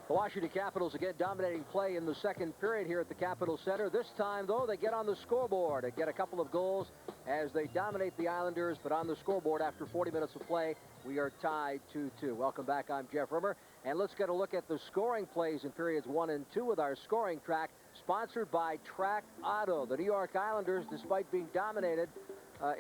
The Washington Capitals again dominating play in the second period here at the Capitol Center. This time, though, they get on the scoreboard and get a couple of goals as they dominate the Islanders. But on the scoreboard, after 40 minutes of play, we are tied 2-2. Welcome back. I'm Jeff Rimmer. And let's get a look at the scoring plays in periods 1 and 2 with our scoring track, sponsored by Track Auto. The New York Islanders, despite being dominated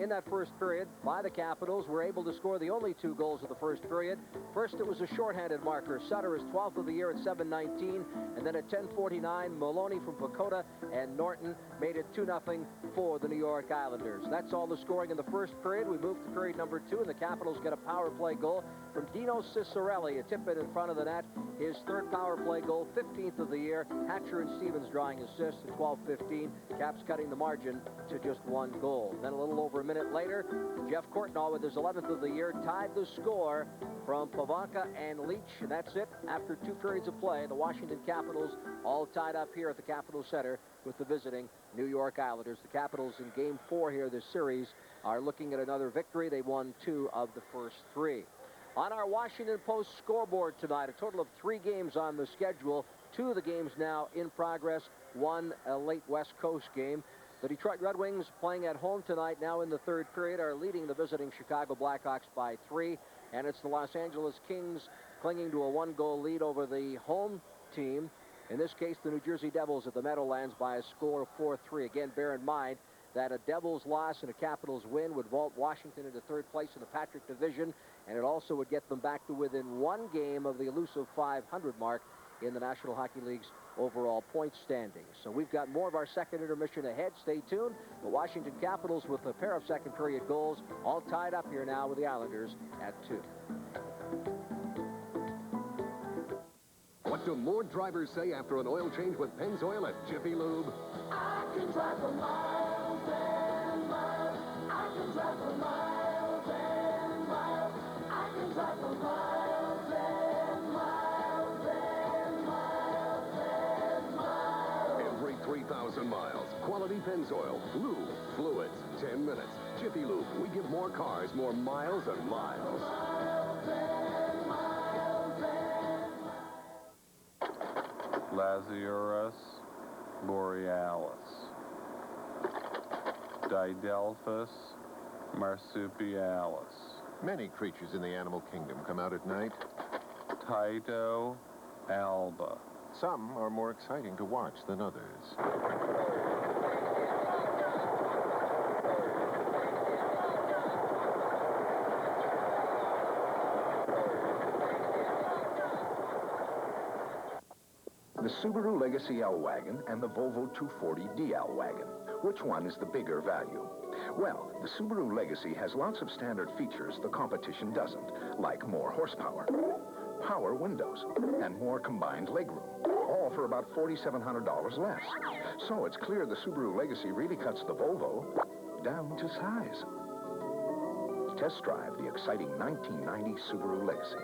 in that first period by the Capitals, were able to score the only 2 goals of the first period. First, it was a shorthanded marker. Sutter is 12th of the year at 7:19, and then at 10:49, Maloney from Pakota and Norton made it 2-0 for the New York Islanders. That's all the scoring in the first period. We move to period number 2, and the Capitals get a power play goal from Dino Ciccarelli. A tip in front of the net. His third power play goal, 15th of the year. Hatcher and Stevens drawing assists at 12:15. Caps cutting the margin to just 1 goal. Then a little over a minute later, Jeff Courtnall with his 11th of the year tied the score from Pavanka and Leach. And that's it. After 2 periods of play, the Washington Capitals all tied up here at the Capitol Center with the visiting New York Islanders. The Capitals in Game 4 here this series are looking at another victory. They won 2 of the first 3. On our Washington Post scoreboard tonight, a total of 3 games on the schedule. 2 of the games now in progress. 1 a late West Coast game. The Detroit Red Wings, playing at home tonight, now in the third period, are leading the visiting Chicago Blackhawks by 3. And it's the Los Angeles Kings clinging to a 1-goal lead over the home team. In this case, the New Jersey Devils at the Meadowlands by a score of 4-3. Again, bear in mind that a Devils loss and a Capitals win would vault Washington into 3rd place in the Patrick Division, and it also would get them back to within 1 game of the elusive 500 mark in the National Hockey League's overall point standings. So we've got more of our second intermission ahead. Stay tuned. The Washington Capitals with a pair of second period goals, all tied up here now with the Islanders at 2. What do more drivers say after an oil change with Pennzoil at Jiffy Lube? I can drive for miles and miles. I can drive for miles and miles. I can drive for miles and miles and miles and miles. Every 3,000 miles, quality Pennzoil, lube, fluids, 10 minutes. Jiffy Lube, we give more cars more miles and miles. Laziurus borealis, Didelphus marsupialis, Many creatures in the animal kingdom come out at night. Tyto alba. Some are more exciting to watch than others. The Subaru Legacy L-Wagon and the Volvo 240D L-Wagon. Which one is the bigger value? Well, the Subaru Legacy has lots of standard features the competition doesn't, like more horsepower, power windows, and more combined legroom, all for about $4,700 less. So it's clear the Subaru Legacy really cuts the Volvo down to size. Test drive the exciting 1990 Subaru Legacy.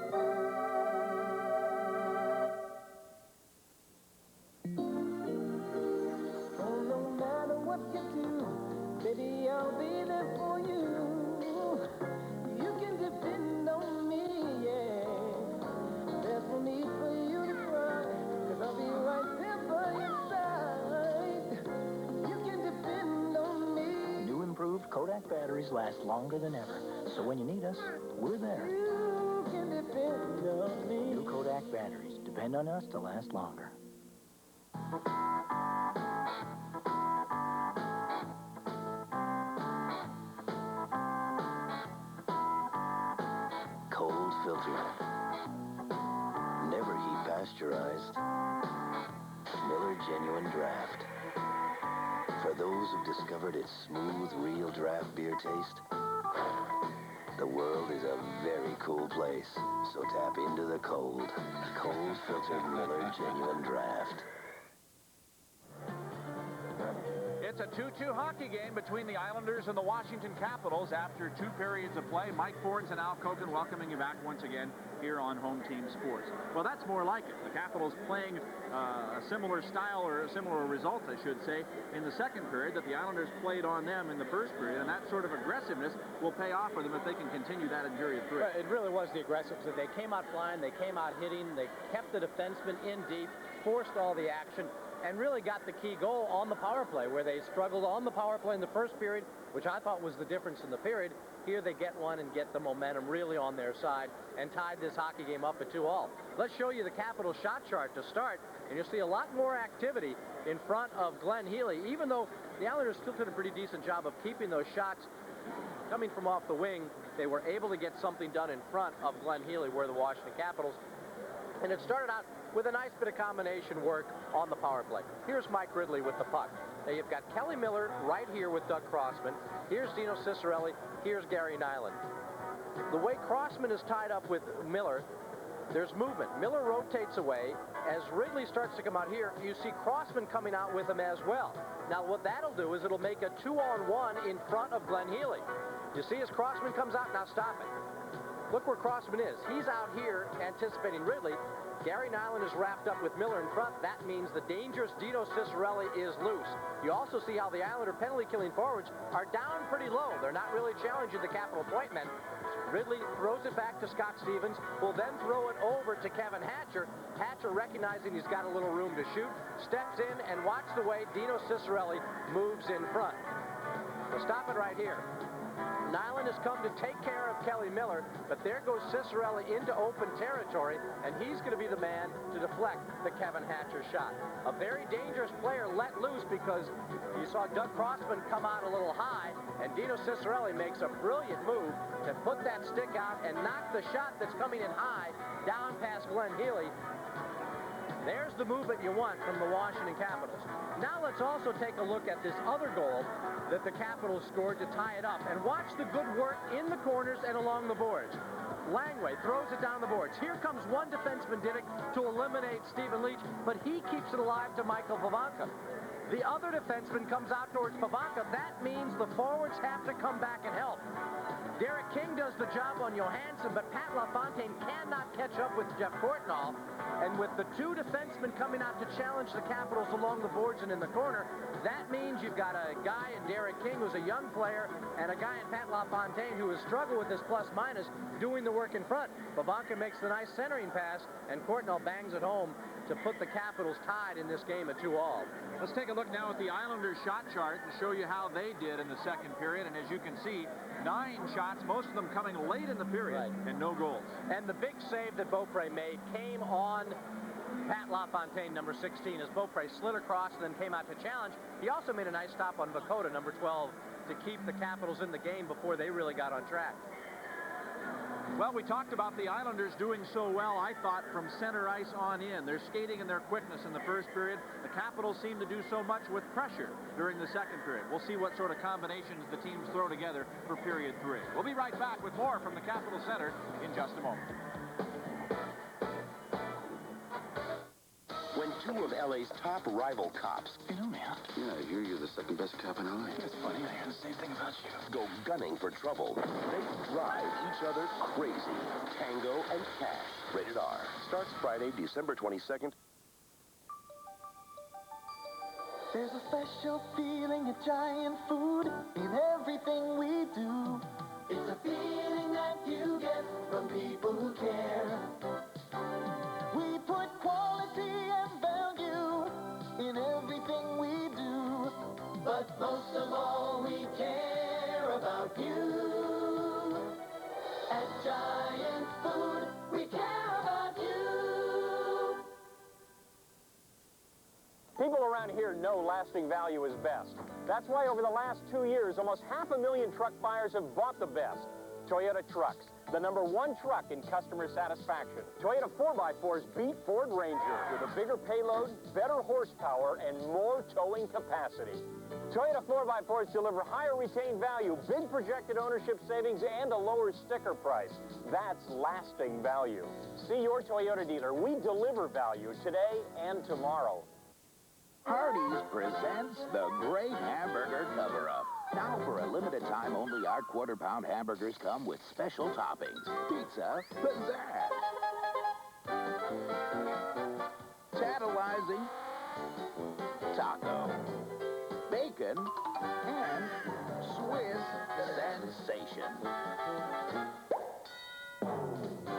Kodak batteries last longer than ever. So when you need us, we're there. You can depend on me. New Kodak batteries. Depend on us to last longer. Cold filter. Never heat pasteurized. Miller Genuine Draft. For those who've discovered its smooth, real draft beer taste, the world is a very cool place. So tap into the cold. Cold filtered Miller Genuine Draft. It's a 2-2 hockey game between the Islanders and the Washington Capitals after 2 periods of play. Mike Forbes and Al Koken welcoming you back once again here on Home Team Sports. Well, that's more like it. The Capitals playing a similar style, or a similar result, I should say, in the second period that the Islanders played on them in the first period, and that sort of aggressiveness will pay off for them if they can continue that in period 3. It really was the aggressiveness. They came out flying, they came out hitting, they kept the defensemen in deep, forced all the action, and really got the key goal on the power play, where they struggled on the power play in the first period, which I thought was the difference in the period. Here they get one and get the momentum really on their side and tied this hockey game up at 2-2. Let's show you the Capitals shot chart to start, and you'll see a lot more activity in front of Glenn Healy, even though the Islanders still did a pretty decent job of keeping those shots coming from off the wing. They were able to get something done in front of Glenn Healy, where the Washington Capitals. And it started out with a nice bit of combination work on the power play. Here's Mike Ridley with the puck. Now you've got Kelly Miller right here with Doug Crossman. Here's Dino Ciccarelli. Here's Gary Nyland. The way Crossman is tied up with Miller, there's movement. Miller rotates away. As Ridley starts to come out here, you see Crossman coming out with him as well. Now what that'll do is it'll make a 2-on-1 in front of Glenn Healy. You see as Crossman comes out, now stop it. Look where Crossman is. He's out here anticipating Ridley. Gary Nyland is wrapped up with Miller in front. That means the dangerous Dino Ciccarelli is loose. You also see how the Islander penalty-killing forwards are down pretty low. They're not really challenging the Capital point men. Ridley throws it back to Scott Stevens, will then throw it over to Kevin Hatcher. Hatcher, recognizing he's got a little room to shoot, steps in and watch the way Dino Ciccarelli moves in front. We'll stop it right here. Nyland has come to take care of Kelly Miller, but there goes Ciccarelli into open territory, and he's going to be the man to deflect the Kevin Hatcher shot. A very dangerous player let loose, because you saw Doug Crossman come out a little high, and Dino Ciccarelli makes a brilliant move to put that stick out and knock the shot that's coming in high down past Glenn Healy. There's the movement you want from the Washington Capitals. Now let's also take a look at this other goal that the Capitals scored to tie it up, and watch the good work in the corners and along the boards. Langway throws it down the boards. Here comes one defenseman, Didick, to eliminate Stephen Leach, but he keeps it alive to Michael Pavanka. The other defenseman comes out towards Pavanka. That means the forwards have to come back and help. Derek King does the job on Johansson, but Pat LaFontaine cannot catch up with Jeff Courtnall. And with the two defensemen coming out to challenge the Capitals along the boards and in the corner, that means you've got a guy in Derek King who's a young player, and a guy in Pat LaFontaine who has struggled with his plus-minus doing the work in front. Pavanka makes the nice centering pass, and Courtnall bangs it home to put the Capitals tied in this game at 2-2. Let's take a look now at the Islanders shot chart to show you how they did in the second period. And as you can see, 9 shots, most of them coming late in the period, and no goals. And the big save that Beaupre made came on Pat LaFontaine, number 16, as Beaupre slid across and then came out to challenge. He also made a nice stop on Vakota, number 12, to keep the Capitals in the game before they really got on track. Well, we talked about the Islanders doing so well, I thought, from center ice on in. Their skating and their quickness in the first period. The Capitals seem to do so much with pressure during the second period. We'll see what sort of combinations the teams throw together for period 3. We'll be right back with more from the Capitol Center in just a moment. When 2 of LA's top rival cops... You know me, huh? Yeah, I hear you're the second best cop in LA. It's funny, I hear the same thing about you. Go gunning for trouble. They drive each other crazy. Tango and Cash. Rated R. Starts Friday, December 22nd. There's a special feeling at Giant Food in everything we do. It's a feeling that you get from people who care. We put quality and value in everything we do. But most of all, we care about you. At Giant Food, we care about you. People around here know lasting value is best. That's why over the last 2 years, almost 500,000 truck buyers have bought the best. Toyota trucks, the #1 truck in customer satisfaction. Toyota 4x4s beat Ford Ranger with a bigger payload, better horsepower, and more towing capacity. Toyota 4x4s deliver higher retained value, big projected ownership savings, and a lower sticker price. That's lasting value. See your Toyota dealer. We deliver value today and tomorrow. Hardee's presents the Great Hamburger Cover-Up. Now, for a limited time only, our quarter-pound hamburgers come with special toppings. Pizza, pizzazz. Tantalizing, taco, bacon, and Swiss sensation.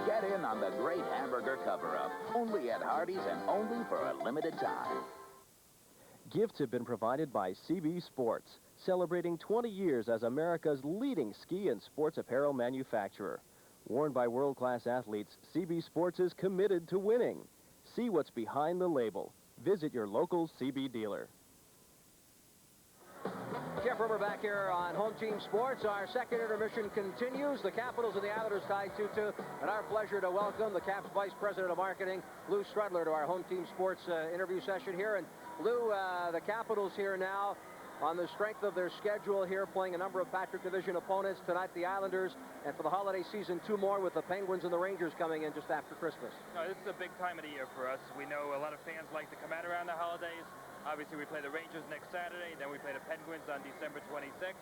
Get in on the Great Hamburger Cover-Up, only at Hardee's and only for a limited time. Gifts have been provided by CB Sports, celebrating 20 years as America's leading ski and sports apparel manufacturer. Worn by world-class athletes, CB Sports is committed to winning. See what's behind the label. Visit your local CB dealer. Jeff Rimer back here on Home Team Sports. Our second intermission continues. The Capitals and the Islanders tied 2-2. And our pleasure to welcome the Caps Vice President of Marketing, Lou Strudler, to our Home Team Sports interview session here. And Lou, the Capitals here now on the strength of their schedule here, playing a number of Patrick Division opponents. Tonight, the Islanders, and for the holiday season, 2 more with the Penguins and the Rangers coming in just after Christmas. No, this is a big time of the year for us. We know a lot of fans like to come out around the holidays. Obviously, we play the Rangers next Saturday, then we play the Penguins on December 26th.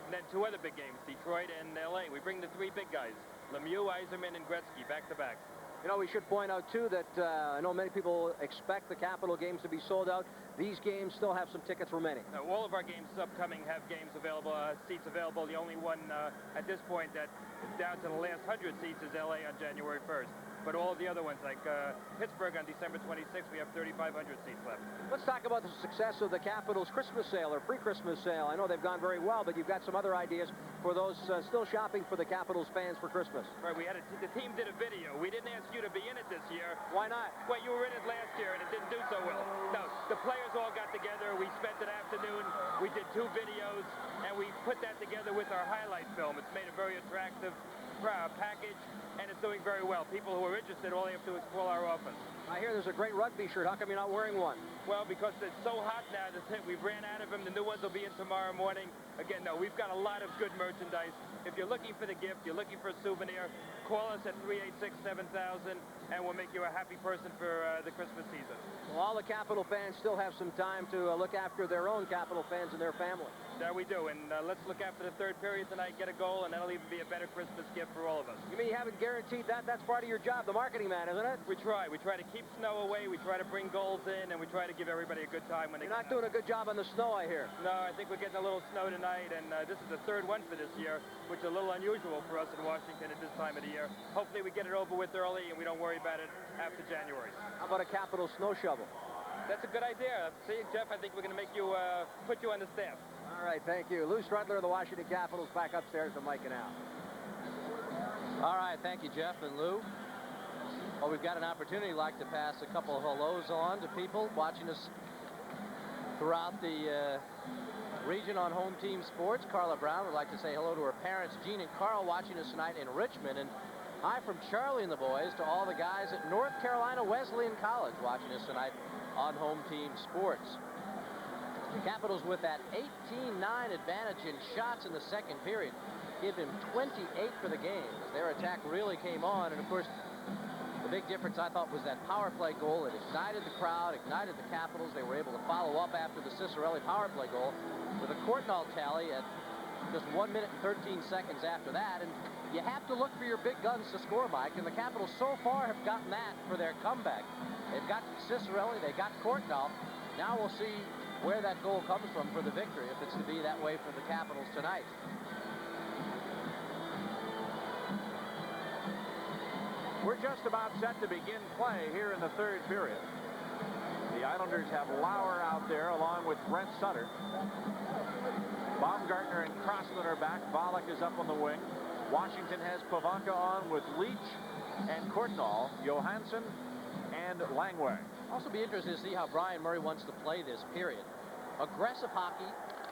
And then 2 other big games, Detroit and L.A. We bring the 3 big guys, Lemieux, Yzerman, and Gretzky, back-to-back. You know, we should point out, too, that I know many people expect the Capital games to be sold out. These games still have some tickets remaining. All of our games upcoming have games available, seats available. The only one at this point that is down to the last 100 seats is L.A. on January 1st. But all of the other ones, like Pittsburgh on December 26th, we have 3,500 seats left. Let's talk about the success of the Capitals' Christmas sale or pre-Christmas sale. I know they've gone very well, but you've got some other ideas for those still shopping for the Capitals fans for Christmas. Right, the team did a video. We didn't ask you to be in it this year. Why not? Well, you were in it last year, and it didn't do so well. No, the players all got together. We spent an afternoon. We did 2 videos, and we put that together with our highlight film. It's made a very attractive package, and it's doing very well. People who are interested, all they have to do is call our office. I hear there's a great rugby shirt. How come you're not wearing one? Well, because it's so hot now, we've ran out of them. The new ones will be in tomorrow morning. Again, no, we've got a lot of good merchandise. If you're looking for the gift, you're looking for a souvenir, call us at 386-7000, and we'll make you a happy person for the Christmas season. Well, all the Capital fans still have some time to look after their own Capital fans and their family. That we do, and let's look after the 3rd period tonight, get a goal, and that'll even be a better Christmas gift for all of us. You mean you haven't guaranteed that? That's part of your job, the marketing man, isn't it? We try. We try to keep snow away. We try to bring goals in, and we try to give everybody a good time when they You're not doing a good job on the snow, I hear. No, I think we're getting a little snow tonight, and this is the 3rd one for this year, which is a little unusual for us in Washington at this time of the year. Hopefully we get it over with early, and we don't worry about it after January. How about a Capital snow shovel? That's a good idea. See, Jeff, I think we're going to make you, put you on the staff. All right, thank you. Lou Strudler of the Washington Capitals back upstairs to Mike and Al. All right, thank you, Jeff and Lou. Well, we've got an opportunity like to pass a couple of hellos on to people watching us throughout the region on Home Team Sports. Carla Brown would like to say hello to her parents, Gene and Carl, watching us tonight in Richmond. And hi from Charlie and the boys to all the guys at North Carolina Wesleyan College watching us tonight on Home Team Sports. The Capitals with that 18-9 advantage in shots in the 2nd period. Give him 28 for the game as their attack really came on. And, of course, the big difference, I thought, was that power play goal. It ignited the crowd, ignited the Capitals. They were able to follow up after the Cicerelli power play goal with a Courtnall tally at just 1 minute and 13 seconds after that. And you have to look for your big guns to score, Mike. And the Capitals so far have gotten that for their comeback. They've got Cicerelli, they got Courtnall. Now we'll see where that goal comes from for the victory, if it's to be that way for the Capitals tonight. We're just about set to begin play here in the 3rd period. The Islanders have Lauer out there along with Brent Sutter. Baumgartner and Crossman are back. Volek is up on the wing. Washington has Pavanka on with Leach and Courtnall, Johansson, and Langway. Also be interested to see how Brian Murray wants to play this period. Aggressive hockey,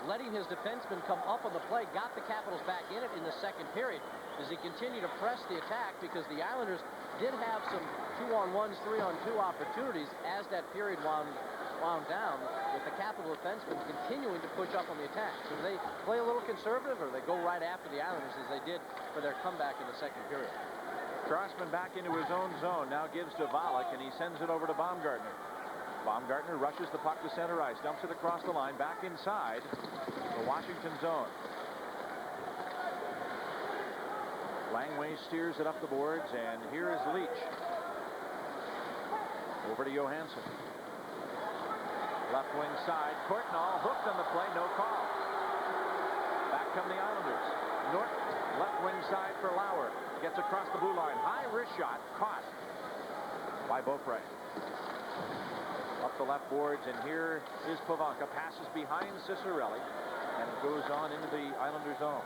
letting his defensemen come up on the play, got the Capitals back in it in the 2nd period. Does he continue to press the attack? Because the Islanders did have some 2-on-1s, 3-on-2 opportunities as that period wound down, with the Capital defensemen continuing to push up on the attack. So do they play a little conservative, or do they go right after the Islanders as they did for their comeback in the 2nd period? Crossman back into his own zone. Now gives to Volek, and he sends it over to Baumgartner. Baumgartner rushes the puck to center ice, dumps it across the line, back inside the Washington zone. Langway steers it up the boards, and here is Leach. Over to Johansson. Left wing side, Courtnall hooked on the play, no call. Back come the Islanders. Norton, left wing side for Lauer. Gets across the blue line. High wrist shot, caught by Beaupre. Up the left boards, and here is Pavanka. Passes behind Cicerelli, and it goes on into the Islander zone.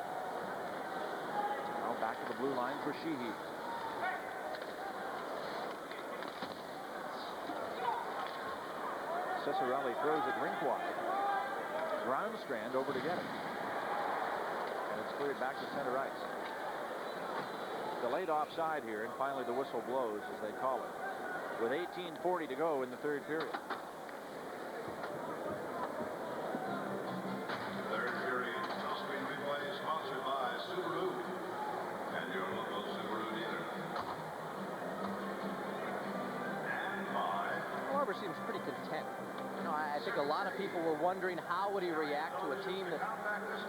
Now back to the blue line for Sheehy. Cicerelli throws it rink wide. Groundstrand over to get it. And it's cleared back to center ice. Delayed offside here, and finally the whistle blows, as they call it, with 18:40 to go in the third period. Third period, on-screen replay sponsored by Subaru and your local Subaru dealer. And by... Barber seems pretty content. You know, I think a lot of people were wondering how would he react to a team that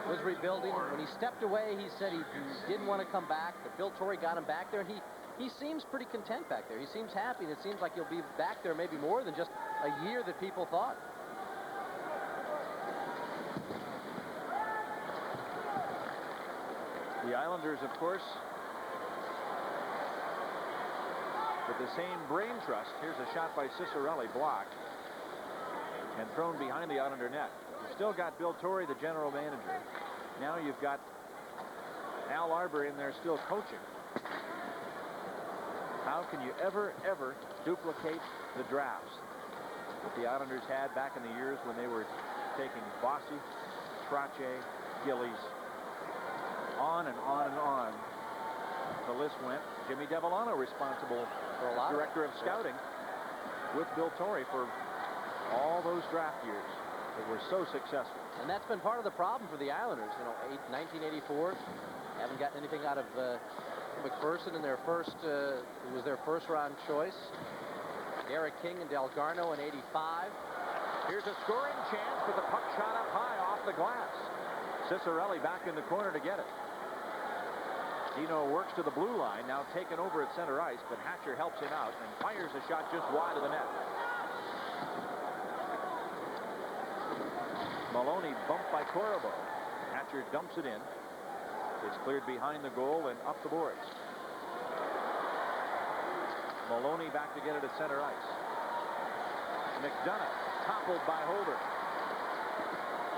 was rebuilding. When he stepped away, he said he didn't want to come back, but Bill Torrey got him back there, and he seems pretty content back there. He seems happy, and it seems like he'll be back there maybe more than just a year that people thought. The Islanders, of course, with the same brain trust. Here's a shot by Cicerelli, blocked and thrown behind the Islander net. You've still got Bill Torrey, the general manager. Now you've got Al Arbour in there still coaching. How can you ever duplicate the drafts that the Islanders had back in the years when they were taking Bossy, Trache, Gillies, on and on and on. The list went. Jimmy Devellano responsible for a lot, director of scouting with Bill Torrey for all those draft years that were so successful. And that's been part of the problem for the Islanders. You know, 1984, haven't gotten anything out of McPherson in their first, it was their first round choice. Eric King and Del Garno in 85. Here's a scoring chance, but the puck shot up high off the glass. Cicerelli back in the corner to get it. Dino works to the blue line, now taken over at center ice, but Hatcher helps him out and fires a shot just wide of the net. Maloney bumped by Corriveau. Hatcher dumps it in. It's cleared behind the goal and up the boards. Maloney back to get it at center ice. McDonough toppled by Holder.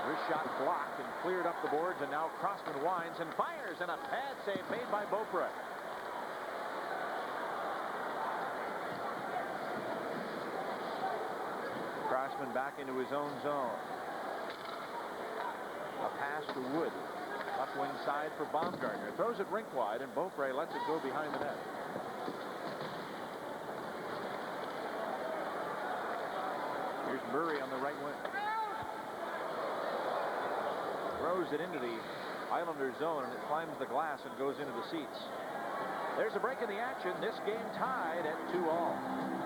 Wrist shot blocked and cleared up the boards, and now Crossman winds and fires, and a pad save made by Beaupre. Crossman back into his own zone. A pass to Wood. Left wing side for Baumgartner. Throws it rink wide, and Beaupre lets it go behind the net. Here's Murray on the right wing. Throws it into the Islanders zone, and it climbs the glass and goes into the seats. There's a break in the action. This game tied at 2-2.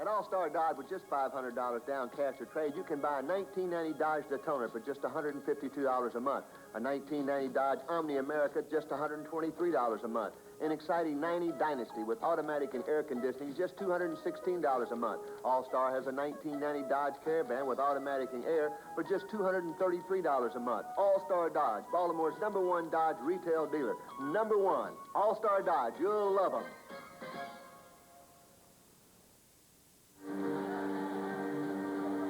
At All-Star Dodge, with just $500 down cash or trade, you can buy a 1990 Dodge Daytona for just $152 a month. A 1990 Dodge Omni America, just $123 a month. An exciting 90 Dynasty with automatic and air conditioning, just $216 a month. All-Star has a 1990 Dodge Caravan with automatic and air for just $233 a month. All-Star Dodge, Baltimore's #1 Dodge retail dealer. #1, All-Star Dodge. You'll love them.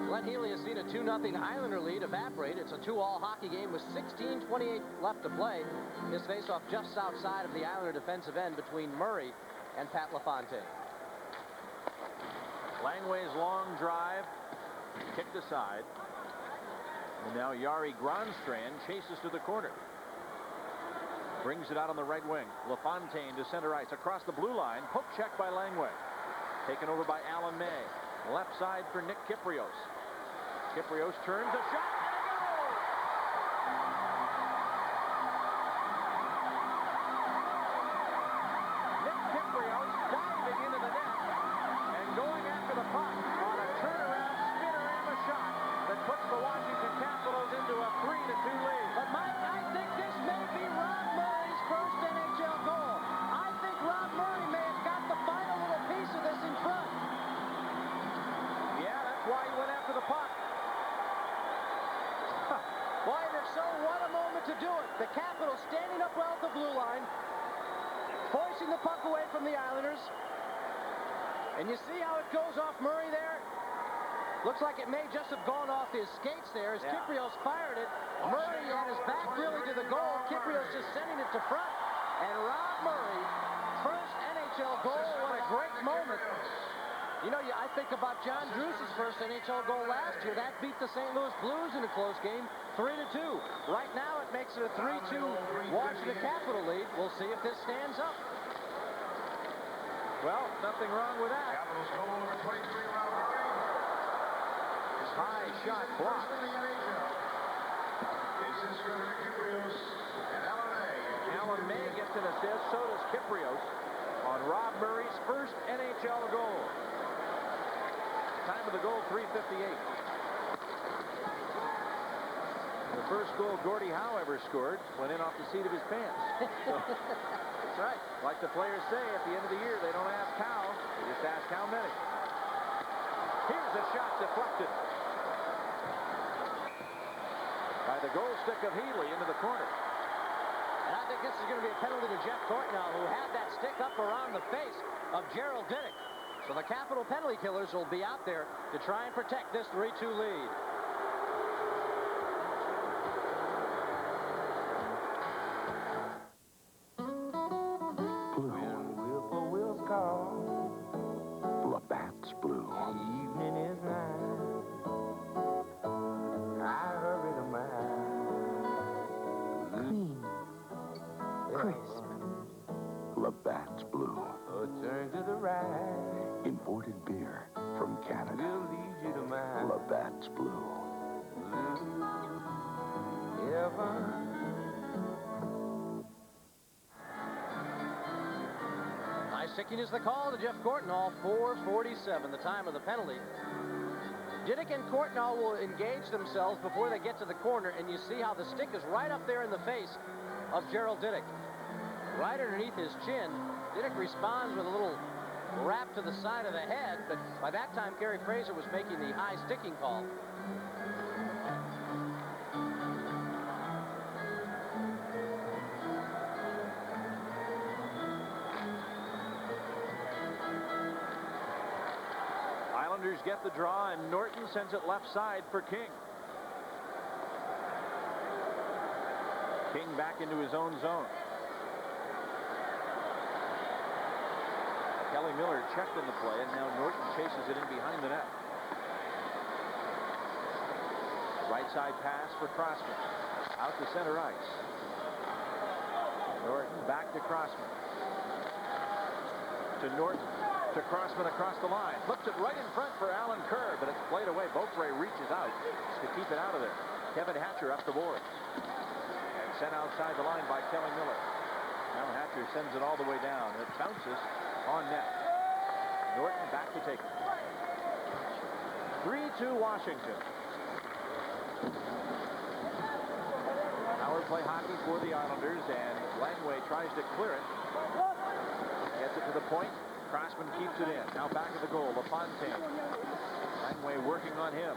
Glenn Healy has seen a 2-0 Islander lead evaporate. It's a 2-all hockey game with 16:28 left to play. This faceoff just outside of the Islander defensive end between Murray and Pat LaFontaine. Langway's long drive kicked aside. And now Jari Granstrand chases to the corner. Brings it out on the right wing. LaFontaine to center ice across the blue line. Poke check by Langway. Taken over by Alan May. Left side for Nick Kyprios. Kyprios turns a shot, and a goal! Nick Kyprios diving into the net. forcing the puck away from the Islanders. And you see how it goes off Murray there? Looks like it may just have gone off his skates there as Kypreos fired it. Murray had his back really to the goal. Kypreos just sending it to front. And Rob Murray, first NHL goal. What a great moment. You know, I think about John Druce's first NHL goal last year. That beat the St. Louis Blues in a close game, 3-2. Right now, it makes it a 3-2 Washington Capital lead. We'll see if this stands up. Well, nothing wrong with that. Capitals goal number 23, Rob Murray. High shot blocked. Alan May gets an assist, so does Kypreos on Rob Murray's first NHL goal. Time of the goal, 3:58. The first goal Gordie Howe ever scored went in off the seat of his pants. That's right. Like the players say, at the end of the year, they don't ask how, they just ask how many. Here's a shot deflected by the goal stick of Healy into the corner. And I think this is going to be a penalty to Jeff Courtnall, who had that stick up around the face of Gerald Diddick. So the Capital penalty killers will be out there to try and protect this 3-2 lead. Labatt's Blue. Evening is nice. I hurry to Clean. Crisp. Labatt's Blue. turn to the right. Imported beer from Canada. We'll lead you to mine. Labatt's Blue. Nice sticking is the call to Jeff Courtnall. 4:47, the time of the penalty. Diddick and Courtnall will engage themselves before they get to the corner, and you see how the stick is right up there in the face of Gerald Diddick. Right underneath his chin. Diddick responds with a little rap to the side of the head, but by that time, Kerry Fraser was making the high sticking call. Islanders get the draw, and Norton sends it left side for King. King back into his own zone. Kelly Miller checked in the play, and now Norton chases it in behind the net. Right side pass for Crossman. Out to center ice. Norton back to Crossman. To Norton. To Crossman across the line. Flips it right in front for Alan Kerr, but it's played away. Beaupre reaches out to keep it out of there. Kevin Hatcher up the board. And sent outside the line by Kelly Miller. Now Hatcher sends it all the way down. It bounces on net. Norton back to take it. 3-2 Washington. Power play hockey for the Islanders, and Langway tries to clear it. Gets it to the point. Crossman keeps it in. Now back at the goal. LaFontaine. Langway working on him.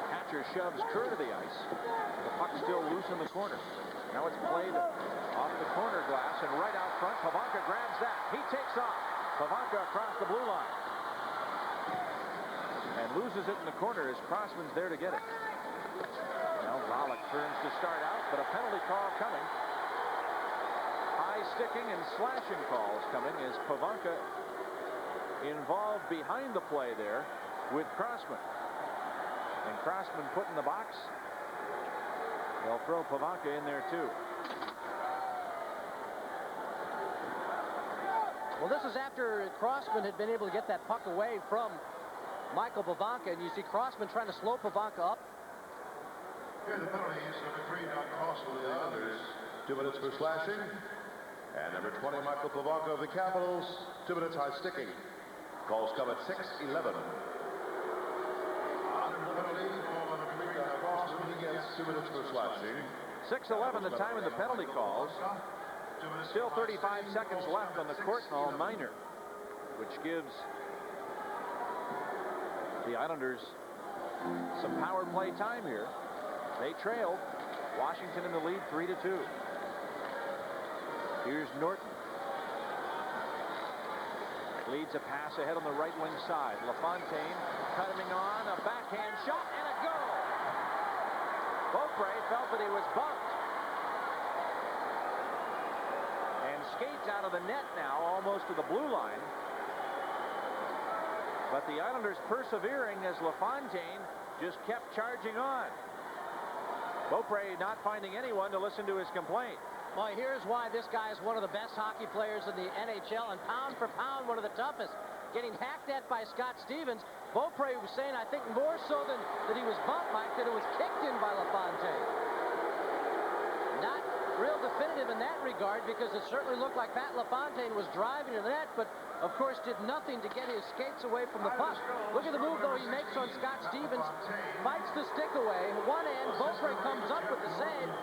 Hatcher shoves Kerr to the ice. The puck still loose in the corner. Now it's played off the corner glass and right out front. Pavanka grabs that. He takes off. Pavanka across the blue line. And loses it in the corner as Crossman's there to get it. Now Volek turns to start out, but a penalty call coming. High sticking and slashing calls coming as Pavanka involved behind the play there with Crossman. And Crossman put in the box. They'll throw Pavanka in there too. Well, this is after Crossman had been able to get that puck away from Michael Pavanka, and you see Crossman trying to slow Pavanka up. Here the penalties. Number 3, Don Crossman of the Islanders. 2 minutes for slashing. And number 20, Michael Pavanka of the Capitals. 2 minutes high sticking. Calls come at 6:11. Honorable penalty. Call number 3, Don Crossman. He gets 2 minutes for slashing. 6:11 the time of the penalty calls. Still 35 seconds left on the Courtnall minor, which gives the Islanders some power play time here. They trail. Washington in the lead 3-2. Here's Norton. Leads a pass ahead on the right wing side. LaFontaine cutting on, a backhand shot, and a goal. Beaupre felt that he was bumped. And skates out of the net now, almost to the blue line. But the Islanders persevering as LaFontaine just kept charging on. Beaupre not finding anyone to listen to his complaint. Well, here's why this guy is one of the best hockey players in the NHL, and pound for pound, one of the toughest. Getting hacked at by Scott Stevens. Beaupre was saying, I think more so than that he was bumped, Mike, that it was kicked in by LaFontaine. Not real definitive in that regard, because it certainly looked like Pat LaFontaine was driving to the net, but of course did nothing to get his skates away from the puck. Look at the move, though, he makes on Scott Stevens. Fights the stick away. One end, Beaupre comes up with the save.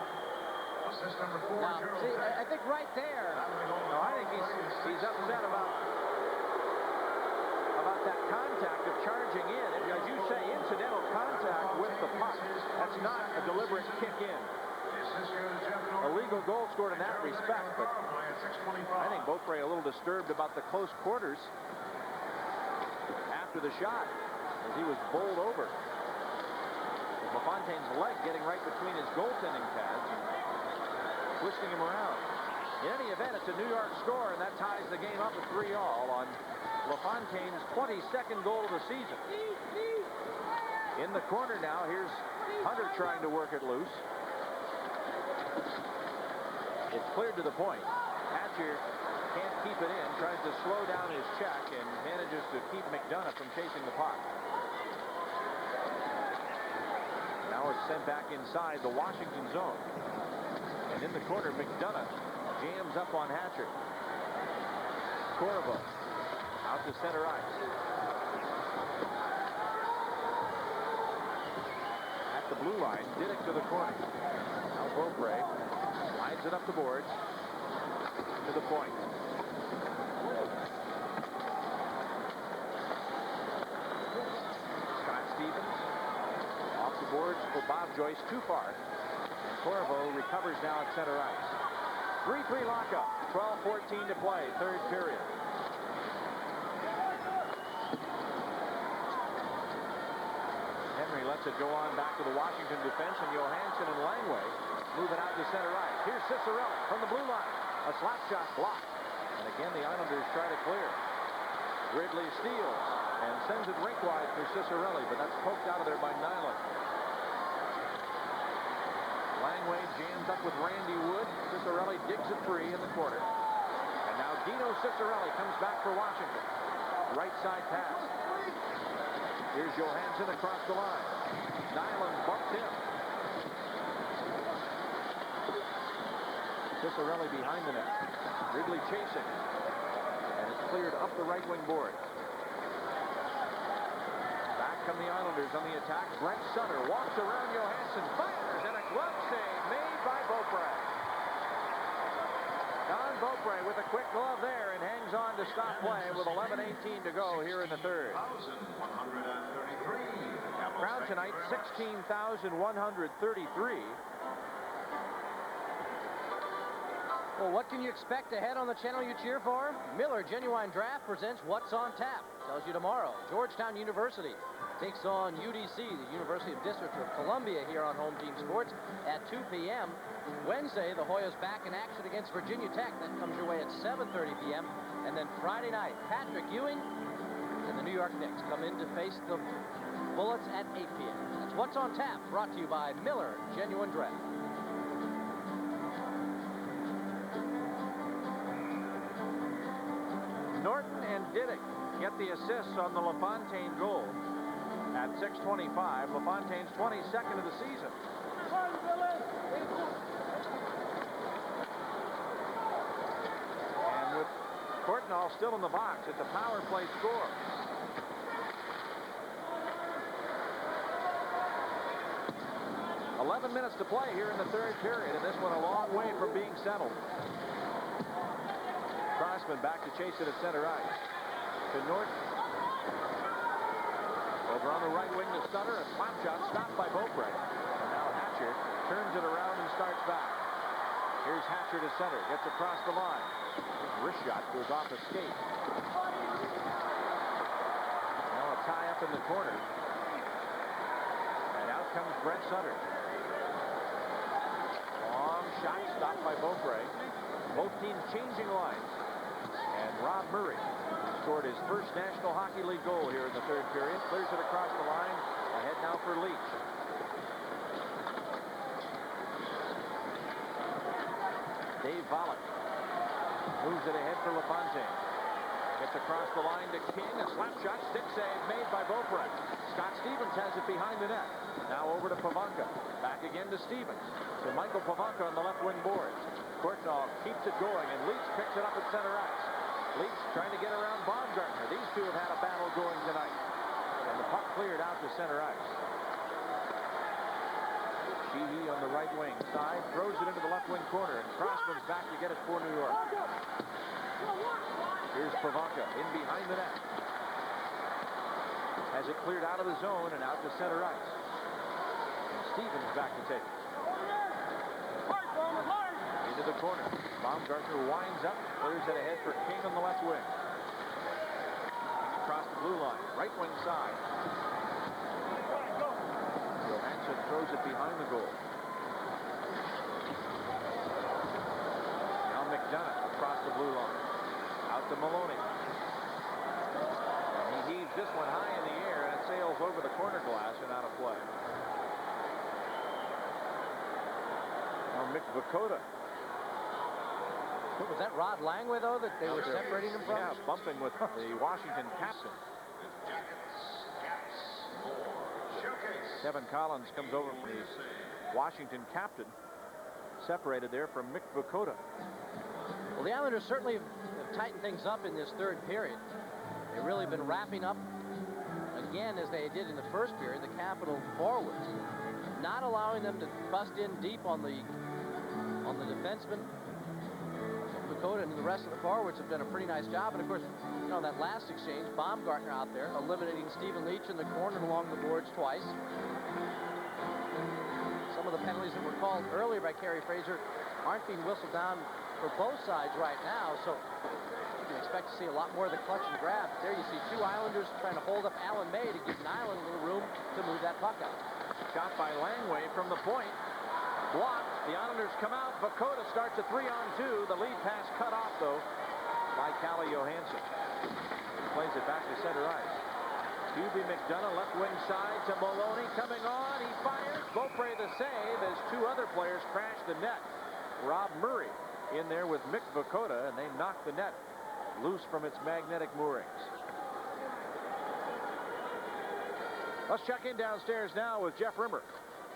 Now, see, I think right there. No, I think he's upset about that contact of charging in. As you say, incidental contact with the puck. That's not a deliberate kick in. A legal goal scored in that respect, but I think Beaupre a little disturbed about the close quarters after the shot as he was bowled over. LaFontaine's leg getting right between his goaltending pads, twisting him around. In any event, it's a New York score, and that ties the game up at 3-all on LaFontaine's 22nd goal of the season. In the corner now, here's Hunter trying to work it loose. It's cleared to the point. Hatcher can't keep it in, tries to slow down his check, and manages to keep McDonough from chasing the puck. Now it's sent back inside the Washington zone. And in the corner, McDonough jams up on Hatcher. Corvo out to center ice. At the blue line, Diddick to the corner. Now Beaupre lines it up the boards to the point. Scott Stevens off the boards for Bob Joyce, too far. And Corvo recovers now at center ice. 3-3 lockup. 12:14 to play, third period. Henry lets it go on back to the Washington defense, and Johansson and Langway move it out to center ice. Here's Cicerelli from the blue line. A slap shot blocked. And again, the Islanders try to clear. Ridley steals and sends it rink wide for Cicerelli, but that's poked out of there by Nyland. Langway jams up with Randy Wood. Cicerelli digs it free in the corner. And now Dino Cicerelli comes back for Washington. Right side pass. Here's Johansson across the line. Nyland bumped him. Cicerelli behind the net. Ridley chasing. And it's cleared up the right wing board. Back come the Islanders on the attack. Brent Sutter walks around Johansson. Fires, and a glove save made by Beaupre. Don Beaupre with a quick glove there and hangs on to stop play with 11:18 to go here in the third. Crowd tonight, 16,133. Well, what can you expect ahead on the channel you cheer for? Miller Genuine Draft presents What's on Tap. Tells you tomorrow. Georgetown University takes on UDC, the University of District of Columbia, here on Home Team Sports at 2 p.m. Wednesday, the Hoyas back in action against Virginia Tech. That comes your way at 7:30 p.m. And then Friday night, Patrick Ewing and the New York Knicks come in to face the Bullets at 8 p.m. That's What's on Tap, brought to you by Miller Genuine Draft. Norton and Diddick get the assists on the LaFontaine goal. At 6:25, LaFontaine's 22nd of the season. And with Courtnall still in the box, it's a power play score. "11 minutes to play here in the third period, and this one a long way from being settled." Crossman back to chase it at center ice. To Norton. Over on the right wing to Sutter. A slap shot stopped by Beaupre. And now Hatcher turns it around and starts back. Here's Hatcher to center. Gets across the line. His wrist shot goes off a skate. Now a tie up in the corner. And out comes Brent Sutter. Long shot stopped by Beaupre. Both teams changing lines. And Rob Murray scored his first National Hockey League goal here in the third period. Clears it across the line. Ahead now for Leach. Dave Volek moves it ahead for LaFontaine. Gets across the line to King. A slap shot, stick save made by Beaupre. Scott Stevens has it behind the net. Now over to Pavanka. Back again to Stevens. To Michael Pavanka on the left wing boards. Courtnall keeps it going, and Leach picks it up at center ice. Leach trying to get around Baumgartner. These two have had a battle going tonight. And the puck cleared out to center ice. Sheehy on the right wing side, throws it into the left wing corner, and Crossman's back to get it for New York. Here's Pavanka in behind the net. Has it cleared out of the zone and out to center ice. And Stevens back to take it. Into the corner. Baumgartner winds up, clears it ahead for King on the left wing. Across the blue line, right wing side. Johansson throws it behind the goal. Now McDonough across the blue line. Out to Maloney. And he heaves this one high in the air, and it sails over the corner glass and out of play. Now Mick Vukota. Was that Rod Langway, though, that they were separating him from? Yeah, bumping with the Washington captain. Kevin Collins comes over from his Washington captain. Separated there from Mick Vukota. Well, the Islanders certainly have tightened things up in this third period. They've really been wrapping up, again, as they did in the first period, the Capital forwards. Not allowing them to bust in deep on the defenseman. Vukota and the rest of the forwards have done a pretty nice job. And, of course, you know, that last exchange, Baumgartner out there, eliminating Stephen Leach in the corner along the boards twice. Some of the penalties that were called earlier by Kerry Fraser aren't being whistled down for both sides right now. So you can expect to see a lot more of the clutch and grab. There you see two Islanders trying to hold up Alan May to give Nyland a little room to move that puck out. Shot by Langway from the point. Blocked. The Islanders come out. Vukota starts a 3-on-2. The lead pass cut off, though, by Calle Johansson. Plays it back to center ice. Hubie McDonough, left wing side to Maloney. Coming on. He fires. Beaupre the save as two other players crash the net. Rob Murray in there with Mick Vukota, and they knock the net loose from its magnetic moorings. Let's check in downstairs now with Jeff Rimmer.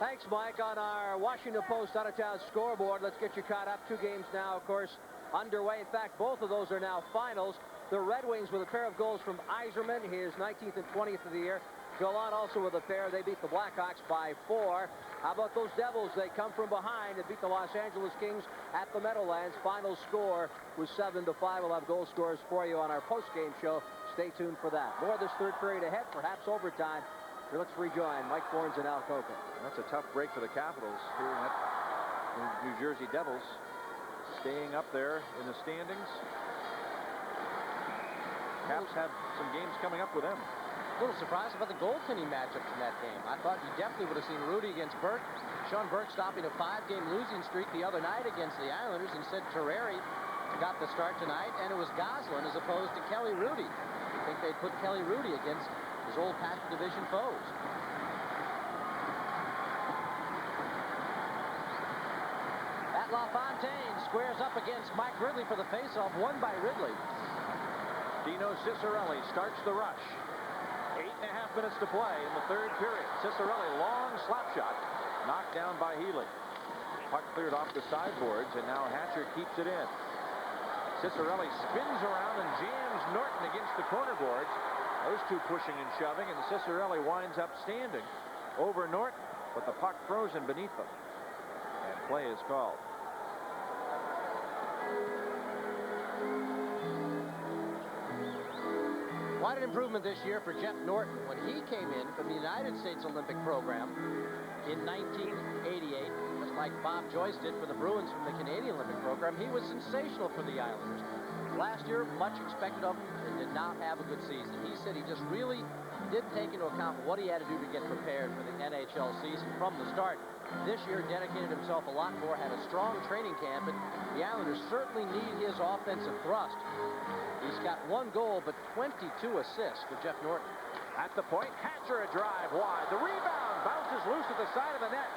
Thanks, Mike. On our Washington Post out-of-town scoreboard, let's get you caught up. Two games now, of course, underway. In fact, both of those are now finals. The Red Wings with a pair of goals from Yzerman, his 19th and 20th of the year. Gallant also with a pair. They beat the Blackhawks by 4. How about those Devils? They come from behind and beat the Los Angeles Kings at the Meadowlands. Final score was 7-5. We'll have goal scorers for you on our post-game show. Stay tuned for that. More of this third period ahead, perhaps overtime. Here, let's rejoin Mike Fornes and Al Koken. That's a tough break for the Capitals here in that New Jersey Devils. Staying up there in the standings. Caps have some games coming up with them. A little surprised about the goaltending matchups in that game. I thought you definitely would have seen Rudy against Burke. Sean Burke stopping a 5-game losing streak the other night against the Islanders. Instead, Terreri got the start tonight, and it was Goslin as opposed to Kelly Rudy. I think they'd put Kelly Rudy against his old Patrick Division foes. At LaFontaine squares up against Mike Ridley for the faceoff, won by Ridley. Dino Ciccarelli starts the rush. 8.5 minutes to play in the third period. Ciccarelli, long slap shot, knocked down by Healy. Puck cleared off the sideboards, and now Hatcher keeps it in. Ciccarelli spins around and jams Norton against the corner boards. Those two pushing and shoving, and Ciccarelli winds up standing over Norton, but the puck frozen beneath them. And play is called. Quite an improvement this year for Jeff Norton when he came in from the United States Olympic program in 1988, just like Bob Joyce did for the Bruins from the Canadian Olympic program. He was sensational for the Islanders. Last year, much expected of him, and did not have a good season. He said he just really didn't take into account what he had to do to get prepared for the NHL season from the start. This year, dedicated himself a lot more, had a strong training camp, and the Islanders certainly need his offensive thrust. He's got 1 goal, but 22 assists for Jeff Norton. At the point, Hatcher a drive wide. The rebound bounces loose at the side of the net.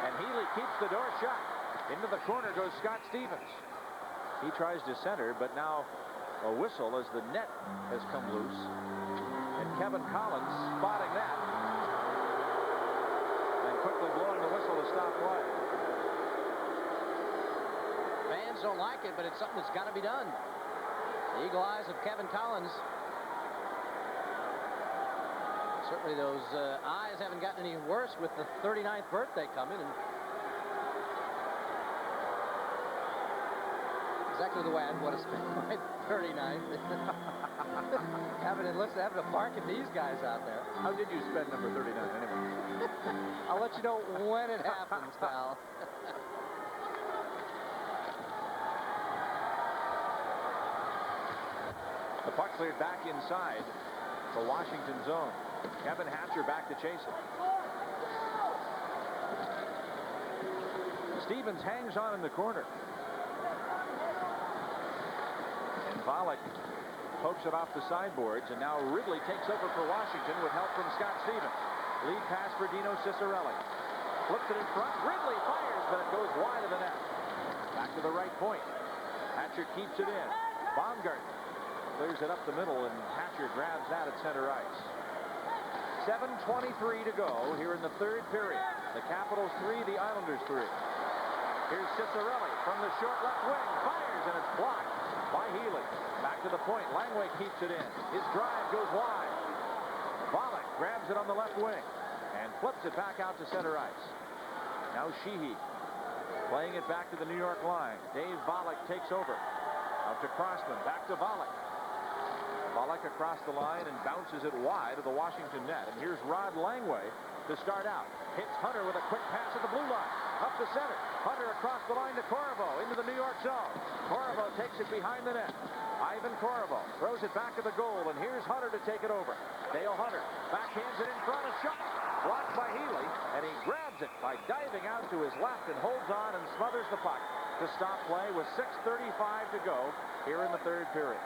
And Healy keeps the door shut. Into the corner goes Scott Stevens. He tries to center, but now a whistle as the net has come loose. And Kevin Collins spotting that. And quickly blowing the whistle to stop play. Fans don't like it, but it's something that's got to be done. The eagle eyes of Kevin Collins. Certainly those eyes haven't gotten any worse with the 39th birthday coming. And exactly the way I'd want to spend my 39th. having to bark at these guys out there. How did you spend number 39 anyway? I'll let you know when it happens, pal. The puck cleared back inside the Washington zone. Kevin Hatcher back to chase it. Stevens hangs on in the corner. And Volek pokes it off the sideboards, and now Ridley takes over for Washington with help from Scott Stevens. Lead pass for Dino Ciccarelli. Flips it in front. Ridley fires, but it goes wide of the net. Back to the right point. Hatcher keeps it in. Baumgartner clears it up the middle, and Hatcher grabs that at center ice. 7:23 to go here in the third period. The Capitals 3, the Islanders 3. Here's Ciccarelli from the short left wing. Fires, and it's blocked by Healy. Back to the point. Langway keeps it in. His drive goes wide. Volek grabs it on the left wing and flips it back out to center ice. Now Sheehy playing it back to the New York line. Dave Volek takes over. Out to Crossman. Back to Volek. Volek across the line and bounces it wide of the Washington net. And here's Rod Langway to start out. Hits Hunter with a quick pass at the blue line. Up the center. Hunter across the line to Corvo into the New York zone. Corvo takes it behind the net. Ivan Corvo throws it back to the goal, and here's Hunter to take it over. Dale Hunter backhands it in front, a shot. Blocked by Healy, and he grabs it by diving out to his left and holds on and smothers the puck to stop play with 6:35 to go here in the third period.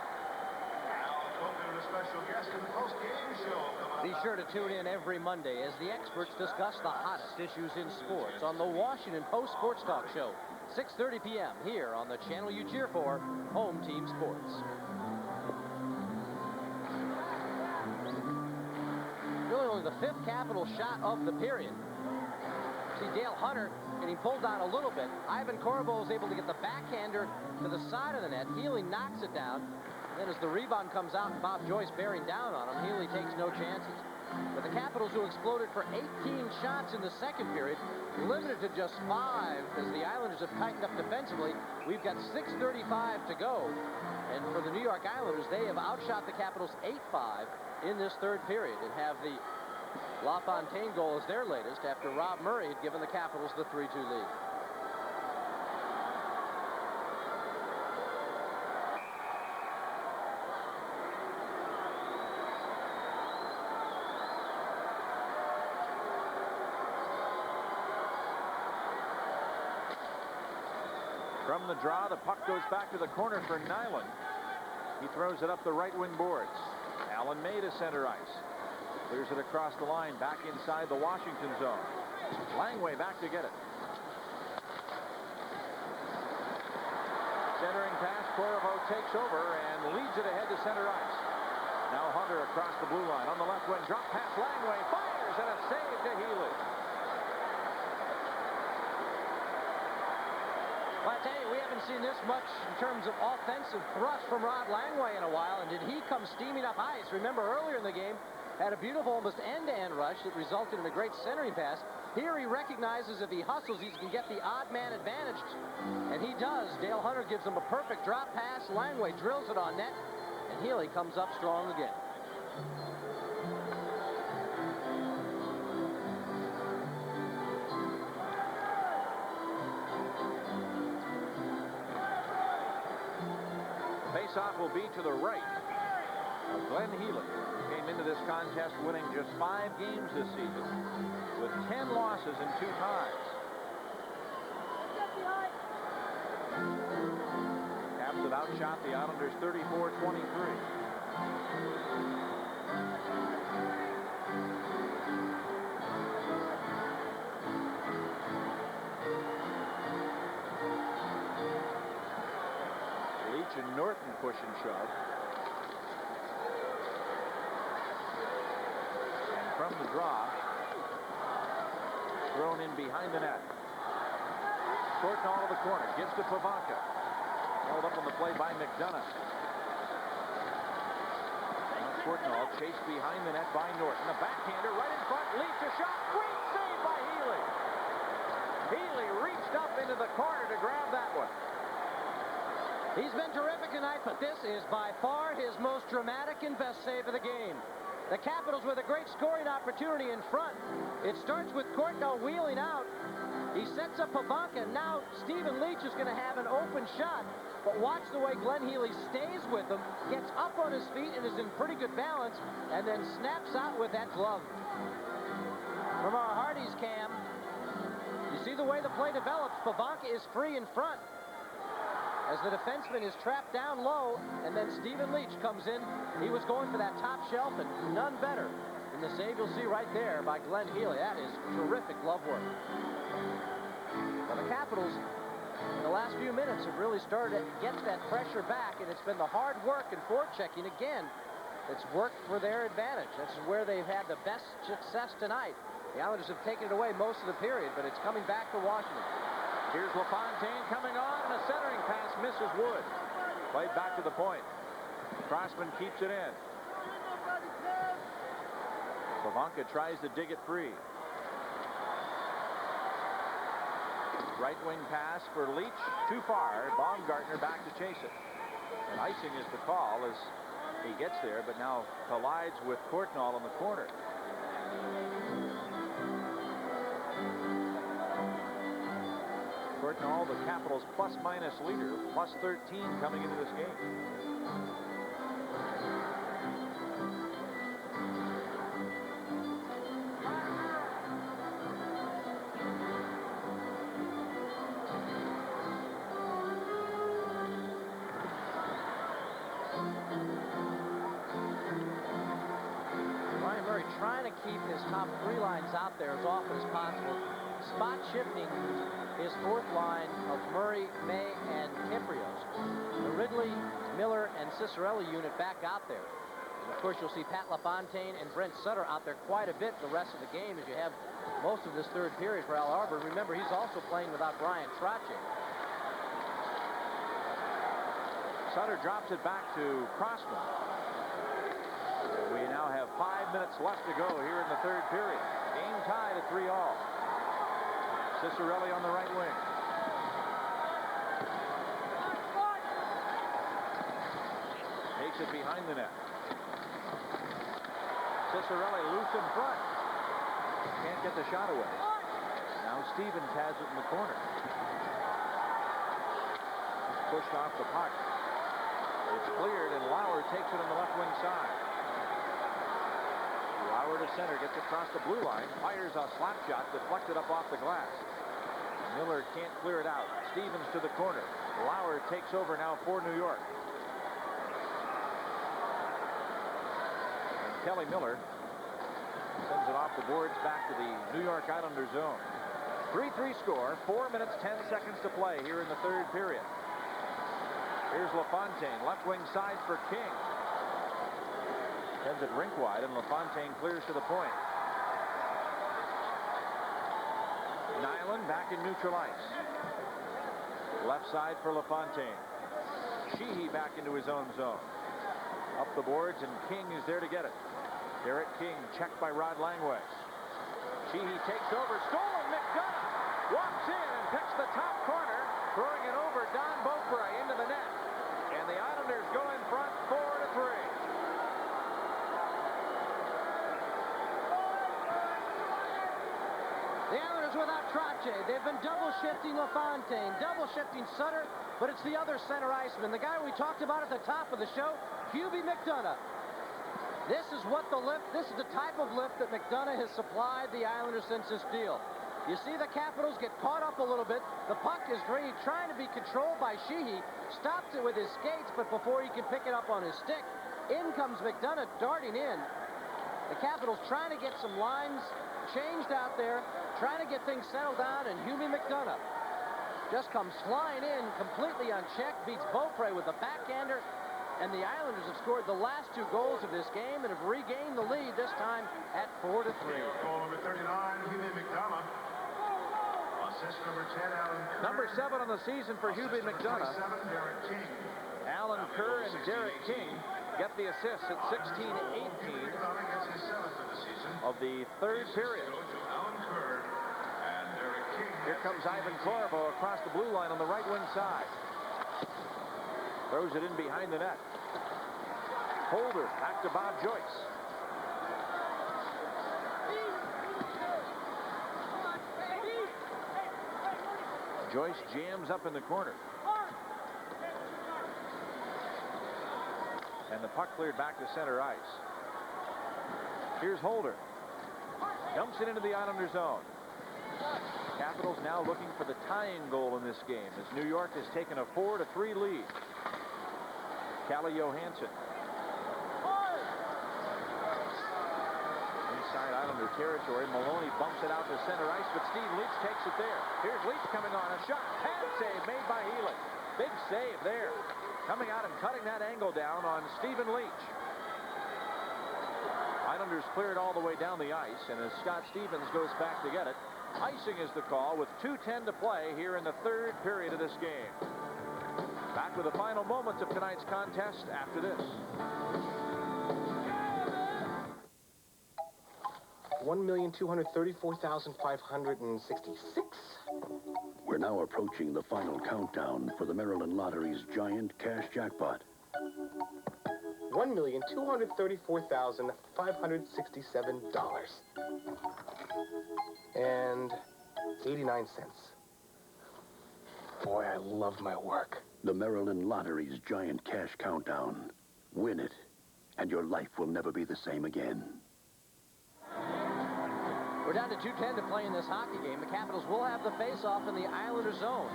Be sure to tune in every Monday as the experts discuss the hottest issues in sports on the Washington Post Sports Talk Show, 6:30 p.m. here on the channel you cheer for, Home Team Sports. Really only the 5th Capital shot of the period. See Dale Hunter getting pulled down a little bit. Ivan Corvo is able to get the backhander to the side of the net. Healy knocks it down. Then as the rebound comes out and Bob Joyce bearing down on him, Healy takes no chances. But the Capitals, who exploded for 18 shots in the second period, limited to just 5 as the Islanders have tightened up defensively. We've got 6:35 to go. And for the New York Islanders, they have outshot the Capitals 8-5 in this third period and have the LaFontaine goal as their latest after Rob Murray had given the Capitals the 3-2 lead. From the draw, the puck goes back to the corner for Nyland. He throws it up the right wing boards. Allen May to center ice. Clears it across the line, back inside the Washington zone. Langway back to get it. Centering pass, Corvo takes over and leads it ahead to center ice. Now Hunter across the blue line on the left wing. Drop pass, Langway fires, and a save to Healy. Well, I tell you, we haven't seen this much in terms of offensive thrust from Rod Langway in a while, and did he come steaming up ice? Remember earlier in the game, had a beautiful almost end-to-end rush that resulted in a great centering pass. Here he recognizes if he hustles, he can get the odd man advantage, and he does. Dale Hunter gives him a perfect drop pass. Langway drills it on net, and Healy comes up strong again. faceoff will be to the right of Glenn Healy, who came into this contest winning just 5 games this season with 10 losses and 2 ties. Caps have outshot the Islanders 34-23. Leach and Norton push and shove. And from the draw, thrown in behind the net. Courtnall to the corner, gives to Pavanka. Held up on the play by McDonough. Courtnall chased behind the net by Norton. A backhander right in front. Leach a shot. Great save by Healy. Healy reached up into the corner to grab that one. He's been terrific tonight, but this is by far his most dramatic and best save of the game. The Capitals with a great scoring opportunity in front. It starts with Courtnall wheeling out. He sets up Pavanka. Now Stephen Leach is going to have an open shot. But watch the way Glenn Healy stays with him, gets up on his feet and is in pretty good balance, and then snaps out with that glove. From our Hardy's cam, you see the way the play develops. Pavanka is free in front as the defenseman is trapped down low, and then Stephen Leach comes in. He was going for that top shelf, and none better than the save you'll see right there by Glenn Healy. That is terrific glove work. Now the Capitals, in the last few minutes, have really started to get that pressure back, and it's been the hard work and forechecking again that's worked for their advantage. That's where they've had the best success tonight. The Islanders have taken it away most of the period, but it's coming back to Washington. Here's LaFontaine coming on, and a centering pass misses Wood. Played back to the point. Crossman keeps it in. Pavanka tries to dig it free. Right wing pass for Leach, too far. Baumgartner back to chase it. And icing is the call as he gets there, but now collides with Courtnall in the corner. Courtnall, the Capitals' plus-minus leader, plus 13 coming into this game. Ryan Murray trying to keep his top 3 lines out there as often as possible. Spot shifting his 4th line of Murray, May, and Kyprios. The Ridley, Miller, and Cicerelli unit back out there. And of course, you'll see Pat LaFontaine and Brent Sutter out there quite a bit the rest of the game as you have most of this 3rd period for Al Arbour. Remember, he's also playing without Brian Trottier. Sutter drops it back to Crossman. We now have 5 minutes left to go here in the 3rd period. Game tied at 3-all. Cicerelli on the right wing. Takes it behind the net. Cicerelli loose in front. Can't get the shot away. Now Stevens has it in the corner. Pushed off the puck. It's cleared, and Lauer takes it on the left wing side. Lauer to center, gets across the blue line, fires a slap shot, deflected up off the glass. Miller can't clear it out. Stevens to the corner. Lauer takes over now for New York. And Kelly Miller sends it off the boards back to the New York Islander zone. 3-3 score, 4 minutes, 10 seconds to play here in the 3rd period. Here's LaFontaine, left wing side for King. Sends it rink wide, and LaFontaine clears to the point. Nyland back in neutral ice. Left side for LaFontaine. Sheehy back into his own zone. Up the boards, and King is there to get it. Derek King checked by Rod Langway. Sheehy takes over. Stolen. McDonough walks in and picks the top corner, throwing it over Don Beaupre into the net. And the Islanders go in front 4-3. The Islanders without Trache. They've been double shifting LaFontaine, double shifting Sutter, but it's the other center iceman, the guy we talked about at the top of the show, Hubie McDonough. This is the type of lift that McDonough has supplied the Islanders since this deal. You see the Capitals get caught up a little bit. The puck is trying to be controlled by Sheehy. Stops it with his skates, but before he can pick it up on his stick, in comes McDonough darting in. The Capitals trying to get some lines changed out there, trying to get things settled down, and Hubie McDonough just comes flying in completely unchecked, beats Beaupre with a backhander, and the Islanders have scored the last 2 goals of this game and have regained the lead, this time at 4-3. Goal number 39, Hubie McDonough. Assist number 10, Alan Kerr. Number 7 on the season for Hubie McDonough. 27, Derek King. Alan Kerr and Derek King get the assists at 16-18 of the 3rd period. Here comes Ivan Corvo across the blue line on the right wing side. Throws it in behind the net. Holder back to Bob Joyce. Joyce jams up in the corner. And the puck cleared back to center ice. Here's Holder. Dumps it into the Islander zone. Capitals now looking for the tying goal in this game as New York has taken a 4-3 lead. Calle Johansson. Inside Islander territory. Maloney bumps it out to center ice, but Steve Leach takes it there. Here's Leach coming on. A shot. Pad save made by Healy. Big save there. Coming out and cutting that angle down on Stephen Leach. Islanders cleared all the way down the ice, and as Scott Stevens goes back to get it, icing is the call with 2:10 to play here in the 3rd period of this game. Back with the final moments of tonight's contest after this. $1,234,566. We're now approaching the final countdown for the Maryland Lottery's giant cash jackpot. $1,234,567. And 89 cents. Boy, I love my work. The Maryland Lottery's giant cash countdown. Win it, and your life will never be the same again. We're down to 2:10 to play in this hockey game. The Capitals will have the face-off in the Islander zone.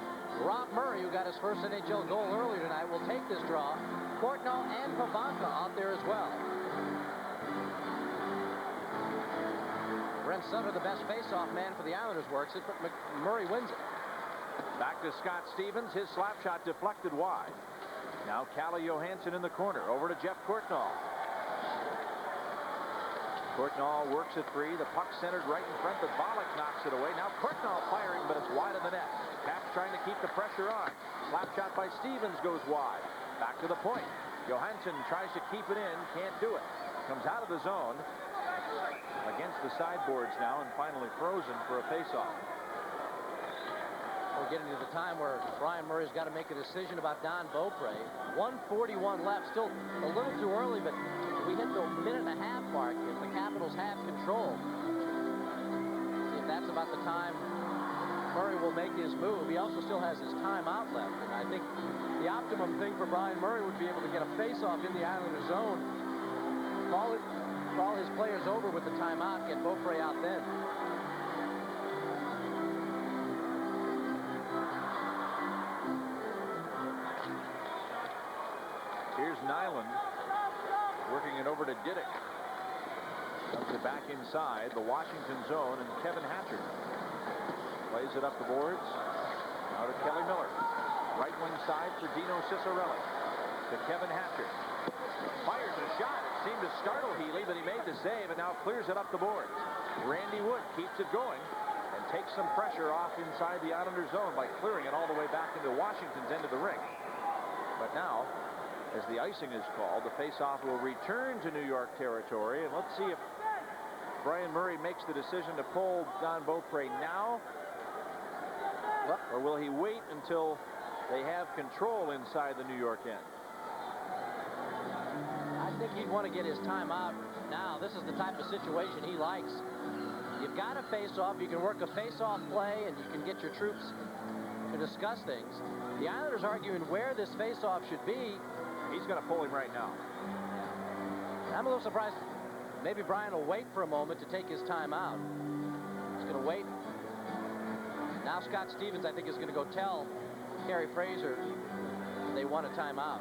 Rob Murray, who got his first NHL goal earlier tonight, will take this draw. Courtnall and Pavanka out there as well. Brent Sutter, the best face-off man for the Islanders, works it, but Murray wins it. Back to Scott Stevens. His slap shot deflected wide. Now Calle Johansson in the corner. Over to Jeff Courtnall. Courtnall works it free. The puck centered right in front, but Bollock knocks it away. Now Courtnall firing, but it's wide of the net. Caps trying to keep the pressure on. Slap shot by Stevens goes wide. Back to the point. Johansson tries to keep it in, can't do it. Comes out of the zone. Against the sideboards now and finally frozen for a faceoff. We're getting to the time where Brian Murray's got to make a decision about Don Beaupre. 1:41 left, still a little too early, but we hit the minute-and-a-half mark if the Capitals have control. See if that's about the time Murray will make his move. He also still has his timeout left, and I think the optimum thing for Brian Murray would be able to get a face-off in the Islander zone, call his players over with the timeout, get Beaupre out then. Here's Nyland working it over to Diddick. Comes it back inside the Washington zone, and Kevin Hatcher plays it up the boards. Now to Kelly Miller. Right wing side for Dino Ciccarelli. To Kevin Hatcher. Fires a shot. It seemed to startle Healy, but he made the save and now clears it up the boards. Randy Wood keeps it going and takes some pressure off inside the Islander zone by clearing it all the way back into Washington's end of the ring. But now, as the icing is called, the faceoff will return to New York territory, and let's see if Brian Murray makes the decision to pull Don Beaupre now, or will he wait until they have control inside the New York end? I think he'd want to get his time out now. This is the type of situation he likes. You you've got a face-off, you can work a face-off play, and you can get your troops to discuss things. The Islanders arguing where this face-off should be. He's going to pull him right now. I'm a little surprised. Maybe Brian will wait for a moment to take his time out. He's going to wait. Now Scott Stevens, I think, is going to go tell Kerry Fraser they want a timeout.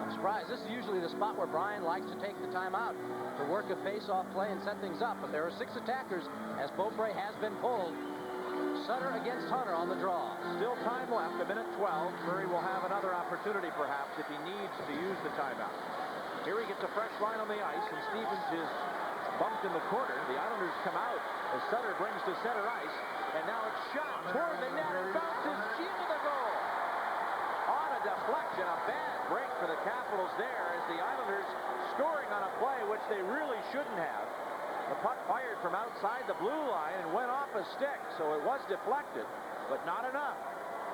I'm surprised. This is usually the spot where Brian likes to take the timeout to work a face-off play and set things up. But there are 6 attackers as Beaupre has been pulled. Sutter against Hunter on the draw. Still time left, a minute 12. Murray will have another opportunity, perhaps, if he needs to use the timeout. Here he gets a fresh line on the ice, and Stevens is bumped in the corner. The Islanders come out as Sutter brings to center ice, and now it's shot toward the net. Bounces into the goal. On a deflection, a bad break for the Capitals there as the Islanders scoring on a play which they really shouldn't have. The puck fired from outside the blue line and went off a stick, so it was deflected, but not enough.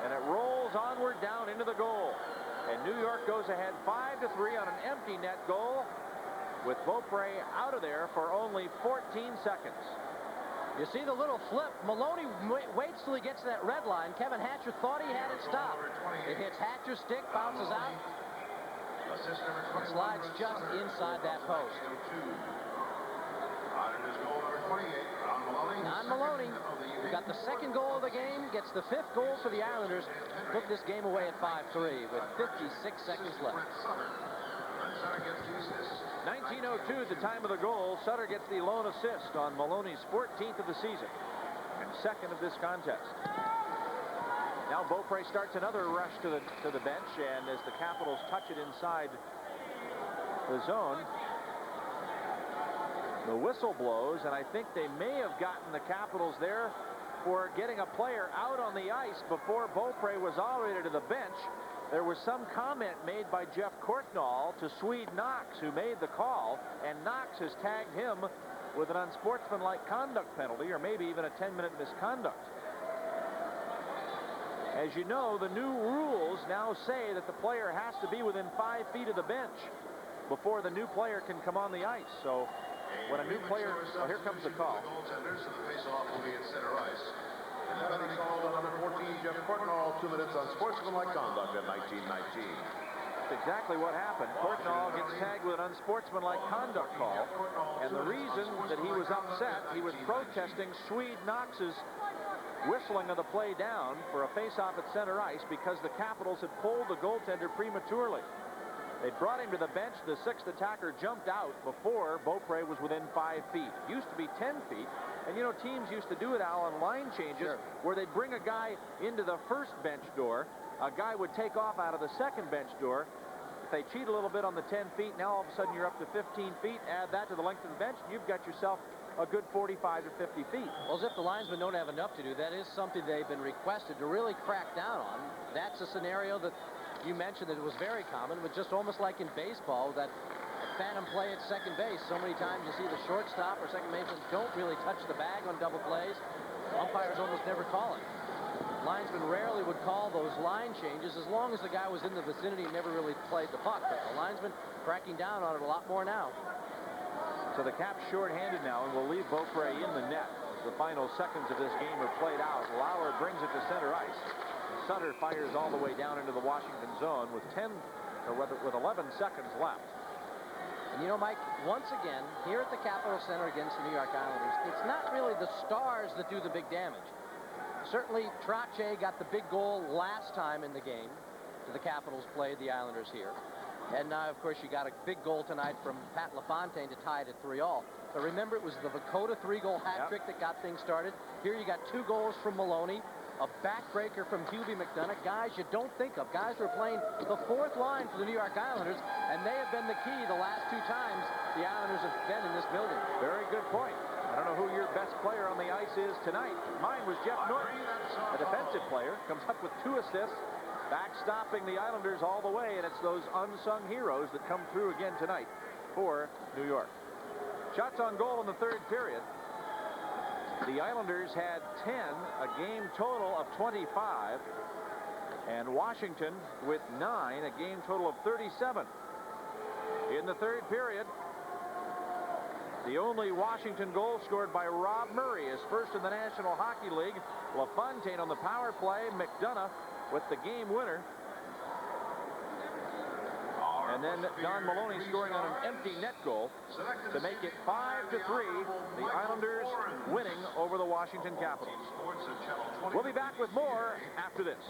And it rolls onward down into the goal. And New York goes ahead 5-3 on an empty net goal with Beaupre out of there for only 14 seconds. You see the little flip. Maloney waits till he gets to that red line. Kevin Hatcher thought he had it stopped. It hits Hatcher's stick, bounces out, slides just inside that post. Don Maloney, who got the second goal of the game, gets the 5th goal for the Islanders, took this game away at 5-3 with 56 seconds left. 19:02 the time of the goal. Sutter gets the lone assist on Maloney's 14th of the season and 2nd of this contest. Now Beaupre starts another rush to the bench, and as the Capitals touch it inside the zone, the whistle blows, and I think they may have gotten the Capitals there for getting a player out on the ice before Beaupre was already to the bench. There was some comment made by Jeff Courtnall to Swede Knox, who made the call, and Knox has tagged him with an unsportsmanlike conduct penalty, or maybe even a 10-minute misconduct. As you know, the new rules now say that the player has to be within 5 feet of the bench before the new player can come on the ice. So when a new player, well, here comes the call. Goaltenders to the face-off will be at center ice. And the penalty called on number 14, Jeff Courtnall, 2 minutes on sportsmanlike conduct at 19-19. That's exactly what happened. Courtnall gets tagged with an unsportsmanlike conduct call, and the reason that he was upset, he was protesting Swede Knox's whistling of the play down for a face-off at center ice because the Capitals had pulled the goaltender prematurely. They brought him to the bench. The 6th attacker jumped out before Beaupre was within 5 feet. It used to be 10 feet. And, you know, teams used to do it, Al, on line changes, where they'd bring a guy into the first bench door. A guy would take off out of the second bench door. If they cheat a little bit on the 10 feet, now all of a sudden you're up to 15 feet. Add that to the length of the bench, and you've got yourself a good 45 to 50 feet. Well, as if the linesmen don't have enough to do, that is something they've been requested to really crack down on. That's a scenario that you mentioned that it was very common, but just almost like in baseball, that phantom play at second base. So many times you see the shortstop or second baseman don't really touch the bag on double plays. Umpires almost never call it. Linesmen rarely would call those line changes as long as the guy was in the vicinity and never really played the puck. But the linesmen cracking down on it a lot more now. So the Caps short-handed now, and will leave Beaupre in the net. The final seconds of this game are played out. Lauer brings it to center ice. Sutter fires all the way down into the Washington zone with 11 seconds left. And you know, Mike, once again, here at the Capitol Center against the New York Islanders, it's not really the stars that do the big damage. Certainly, Trottier got the big goal last time in the game. The Capitals played the Islanders here. And now, of course, you got a big goal tonight from Pat LaFontaine to tie it at 3-3. But remember, it was the Vakota 3-goal hat trick that got things started. Here you got 2 goals from Maloney, a backbreaker from Hubie McDonough. Guys you don't think of. Guys who are playing the 4th line for the New York Islanders, and they have been the key the last 2 times the Islanders have been in this building. Very good point. I don't know who your best player on the ice is tonight. Mine was Jeff Norton, a defensive player, comes up with 2 assists, backstopping the Islanders all the way, and it's those unsung heroes that come through again tonight for New York. Shots on goal in the 3rd period. The Islanders had 10, a game total of 25. And Washington with 9, a game total of 37. In the third period, the only Washington goal scored by Rob Murray is first in the National Hockey League. LaFontaine on the power play. McDonough with the game winner. And then Don Maloney scoring on an empty net goal to make it 5-3. The Islanders winning over the Washington Capitals. We'll be back with more after this.